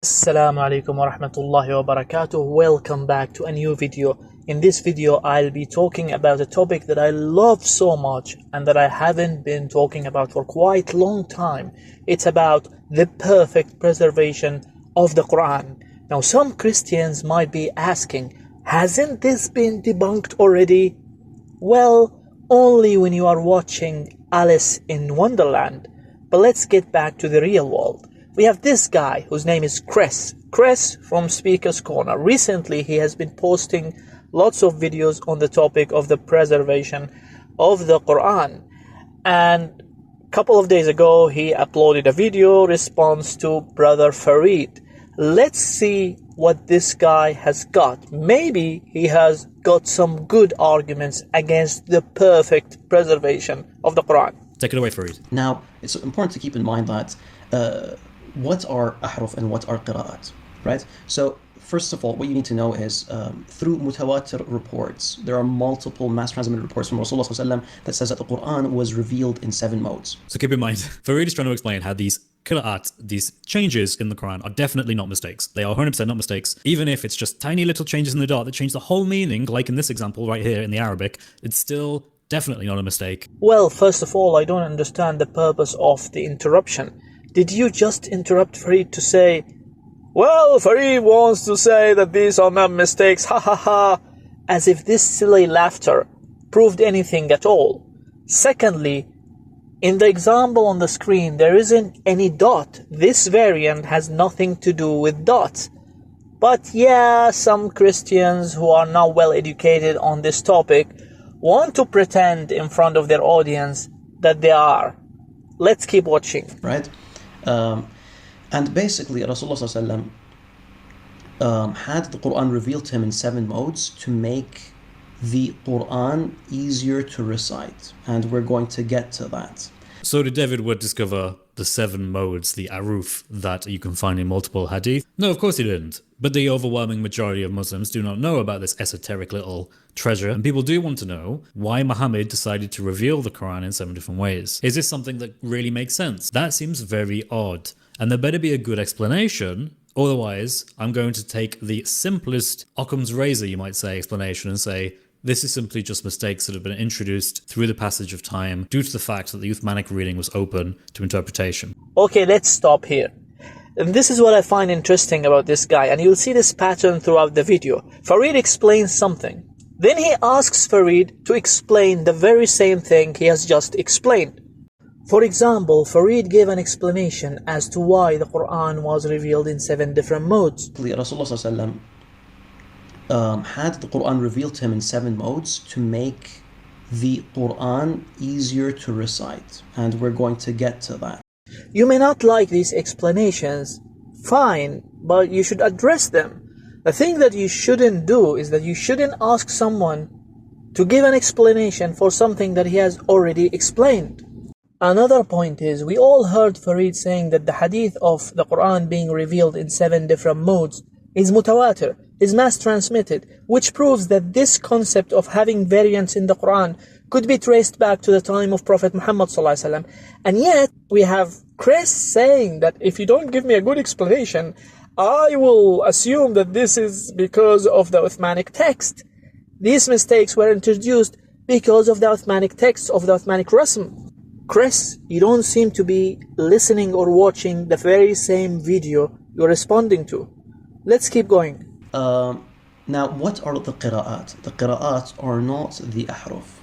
Assalamu alaikum wa rahmatullahi wa barakatuh. Welcome back to a new video. In this video, I'll be talking about a topic that I love so much and that I haven't been talking about for quite a long time. It's about the perfect preservation of the Quran. Now, some Christians might be asking, hasn't this been debunked already? Well, only when you are watching Alice in Wonderland. But let's get back to the real world. We have this guy whose name is Chris from Speaker's Corner. Recently, he has been posting lots of videos on the topic of the preservation of the Quran. And a couple of days ago, he uploaded a video response to Brother Farid. Let's see what this guy has got. Maybe he has got some good arguments against the perfect preservation of the Quran. Take it away, Farid. Now, it's important to keep in mind that what are ahruf and what are qira'at, right? So, first of all, what you need to know is through mutawatir reports, there are multiple mass transmitted reports from Rasulullah ﷺ that says that the Quran was revealed in 7 modes. So keep in mind, Farid is trying to explain how these qira'at, these changes in the Quran, are definitely not mistakes. They are 100% not mistakes. Even if it's just tiny little changes in the dot that change the whole meaning, like in this example right here in the Arabic, it's still definitely not a mistake. Well, first of all, I don't understand the purpose of the interruption. Did you just interrupt Farid to say, well, Farid wants to say that these are not mistakes, ha ha ha, as if this silly laughter proved anything at all? Secondly, in the example on the screen, there isn't any dot. This variant has nothing to do with dots. But yeah, some Christians who are not well educated on this topic want to pretend in front of their audience that they are. Let's keep watching. Right? And basically, Rasulullah ﷺ had the Quran revealed to him in 7 modes to make the Quran easier to recite. And we're going to get to that. So did David Wood discover the 7 modes, the aruf, that you can find in multiple hadith? No, of course he didn't. But the overwhelming majority of Muslims do not know about this esoteric little treasure, and people do want to know why Muhammad decided to reveal the Quran in 7 different ways. Is this something that really makes sense? That seems very odd, and there better be a good explanation. Otherwise, I'm going to take the simplest Occam's razor, you might say, explanation and say, this is simply just mistakes that have been introduced through the passage of time due to the fact that the Uthmanic reading was open to interpretation. Okay, let's stop here. And this is what I find interesting about this guy, and you'll see this pattern throughout the video. Farid explains something. Then he asks Farid to explain the very same thing he has just explained. For example, Farid gave an explanation as to why the Quran was revealed in 7 different modes. Rasulullah ﷺ had the Quran revealed to him in 7 modes to make the Quran easier to recite. And we're going to get to that. You may not like these explanations, fine, but you should address them. The thing that you shouldn't do is that you shouldn't ask someone to give an explanation for something that he has already explained. Another point is, we all heard Farid saying that the hadith of the Quran being revealed in 7 different modes is mutawatir, is mass transmitted, which proves that this concept of having variants in the Quran could be traced back to the time of Prophet Muhammad ﷺ. And yet, we have Chris saying that if you don't give me a good explanation, I will assume that this is because of the Uthmanic text. These mistakes were introduced because of the Uthmanic text of the Uthmanic Rasm. Chris, you don't seem to be listening or watching the very same video you're responding to. Let's keep going. Now, what are the qira'at? The qira'at are not the ahruf.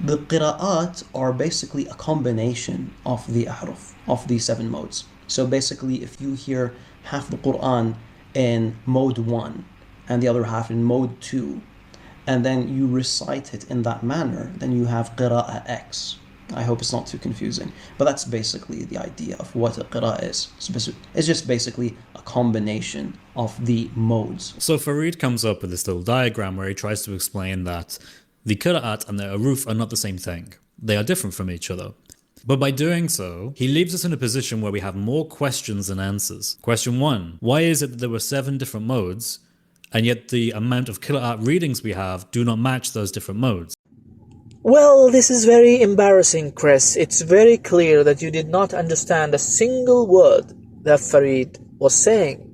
The qira'at are basically a combination of the ahruf, of the 7 modes. So basically, if you hear half the Quran in mode 1 and the other half in mode 2, and then you recite it in that manner, then you have qira'ah X. I hope it's not too confusing, but that's basically the idea of what a qira'ah is. It's just basically a combination of the modes. So Farid comes up with this little diagram where he tries to explain that the qira'at and the aruf are not the same thing. They are different from each other. But by doing so, he leaves us in a position where we have more questions than answers. Question 1, why is it that there were 7 different modes, and yet the amount of qira'at readings we have do not match those different modes? Well, this is very embarrassing, Chris. It's very clear that you did not understand a single word that Farid was saying.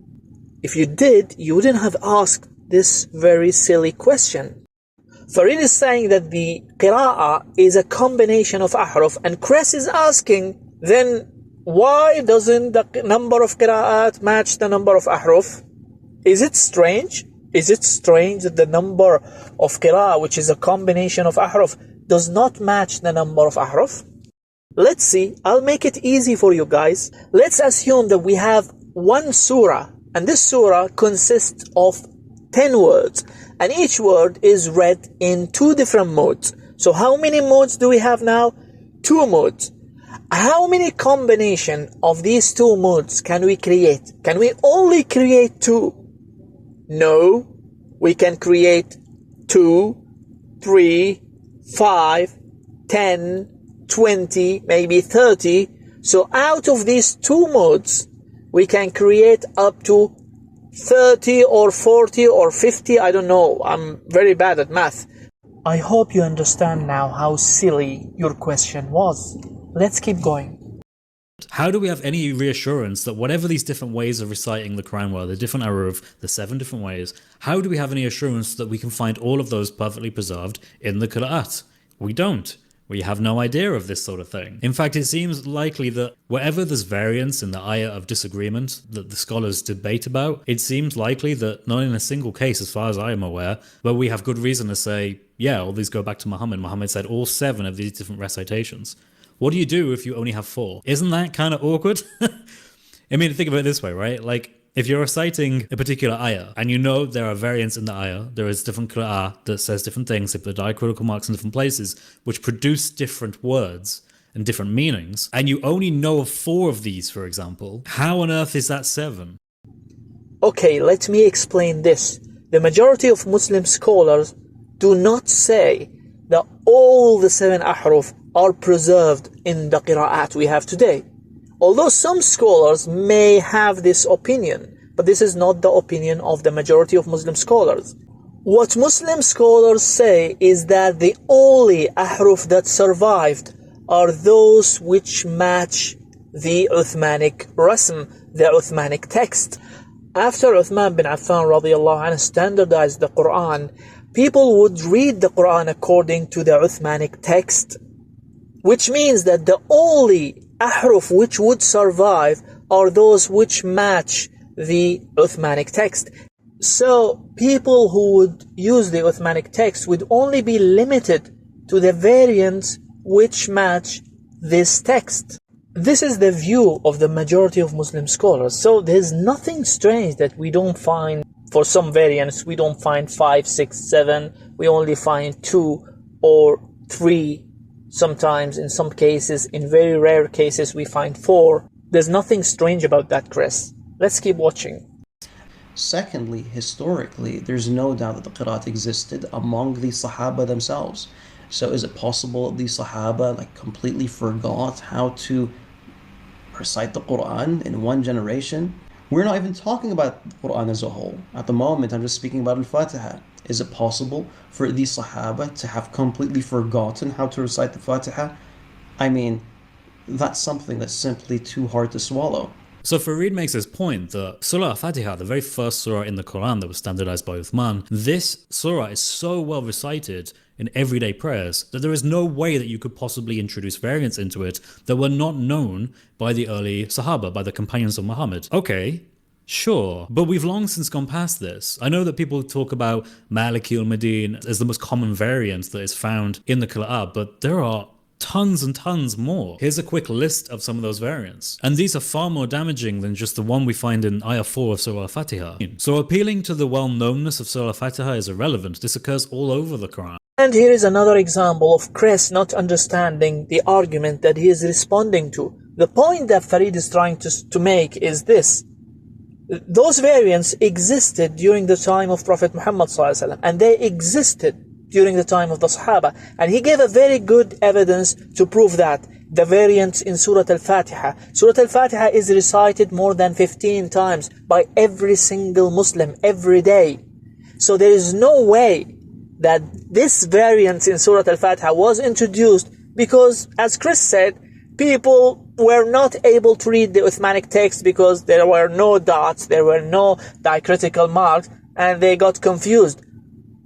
If you did, you wouldn't have asked this very silly question. Farid is saying that the qira'ah is a combination of ahruf, and Chris is asking, then why doesn't the number of qira'at match the number of ahruf? Is it strange? Is it strange that the number of qira'ah, which is a combination of ahruf, does not match the number of ahruf? Let's see. I'll make it easy for you guys. Let's assume that we have one surah, and this surah consists of 10 words, and each word is read in 2 different modes. So how many modes do we have now? 2 modes. How many combination of these 2 modes can we create? Can we only create 2? No, we can create 2, 3, 5, 10, 20, maybe 30. So out of these 2 modes, we can create up to 30 or 40 or 50, I don't know. I'm very bad at math. I hope you understand now how silly your question was. Let's keep going. How do we have any reassurance that whatever these different ways of reciting the Quran were, the different aruf, the 7 different ways, how do we have any assurance that we can find all of those perfectly preserved in the Qira'at? We don't. We have no idea of this sort of thing. In fact, it seems likely that wherever there's variance in the ayah of disagreement that the scholars debate about, it seems likely that not in a single case, as far as I am aware, where we have good reason to say, yeah, all these go back to Muhammad. Muhammad said all 7 of these different recitations. What do you do if you only have 4? Isn't that kind of awkward? I mean, think of it this way, right? Like, if you're reciting a particular ayah and you know there are variants in the ayah, there is different qira'ah that says different things, if the diacritical marks in different places, which produce different words and different meanings, and you only know of 4 of these, for example, how on earth is that 7? Okay, let me explain this. The majority of Muslim scholars do not say that all the 7 ahruf are preserved in the qira'at we have today. Although some scholars may have this opinion, but this is not the opinion of the majority of Muslim scholars. What Muslim scholars say is that the only ahruf that survived are those which match the Uthmanic rasm, the Uthmanic text. After Uthman bin Affan radiallahu anhu standardized the Quran, people would read the Quran according to the Uthmanic text, which means that the only ahruf which would survive are those which match the Uthmanic text. So people who would use the Uthmanic text would only be limited to the variants which match this text. This is the view of the majority of Muslim scholars. So there's nothing strange that we don't find, for some variants, we don't find 5, 6, 7. We only find 2 or 3. Sometimes, in some cases, in very rare cases, we find 4. There's nothing strange about that, Chris. Let's keep watching. Secondly, historically, there's no doubt that the Qira'at existed among the Sahaba themselves. So is it possible that the Sahaba completely forgot how to recite the Quran in one generation? We're not even talking about the Quran as a whole. At the moment, I'm just speaking about Al-Fatiha. Is it possible for the Sahaba to have completely forgotten how to recite the Fatiha? I mean, that's something that's simply too hard to swallow. So Farid makes this point that Surah Al-Fatiha, the very first surah in the Quran that was standardized by Uthman, this surah is so well recited in everyday prayers that there is no way that you could possibly introduce variants into it that were not known by the early Sahaba, by the companions of Muhammad. Okay, sure, but we've long since gone past this. I know that people talk about Maliki al-Madin as the most common variant that is found in the Qira'at, but there are tons and tons more. Here's a quick list of some of those variants. And these are far more damaging than just the one we find in Ayah 4 of Surah Al-Fatiha. So appealing to the well-knownness of Surah Al-Fatiha is irrelevant. This occurs all over the Quran. And here is another example of Chris not understanding the argument that he is responding to. The point that Farid is trying to make is this. Those variants existed during the time of Prophet Muhammad ﷺ, and they existed during the time of the Sahaba. And he gave a very good evidence to prove that. The variants in Surah Al-Fatiha. Surah Al-Fatiha is recited more than 15 times by every single Muslim every day. So there is no way that this variant in Surah Al-Fatiha was introduced because, as Chris said, people were not able to read the Uthmanic text because there were no dots, there were no diacritical marks, and they got confused.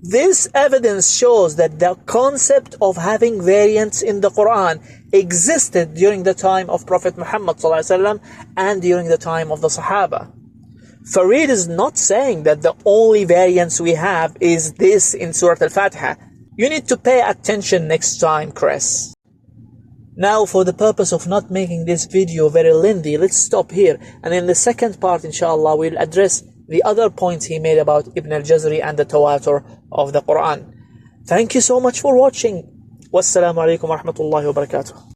This evidence shows that the concept of having variants in the Quran existed during the time of Prophet Muhammad ﷺ and during the time of the Sahaba. Farid is not saying that the only variants we have is this in Surah Al-Fatiha. You need to pay attention next time, Chris. Now, for the purpose of not making this video very lengthy, let's stop here. And in the second part, inshallah, we'll address the other points he made about Ibn al-Jazari and the Tawatur of the Quran. Thank you so much for watching. Wassalamu alaikum wa rahmatullahi wa barakatuh.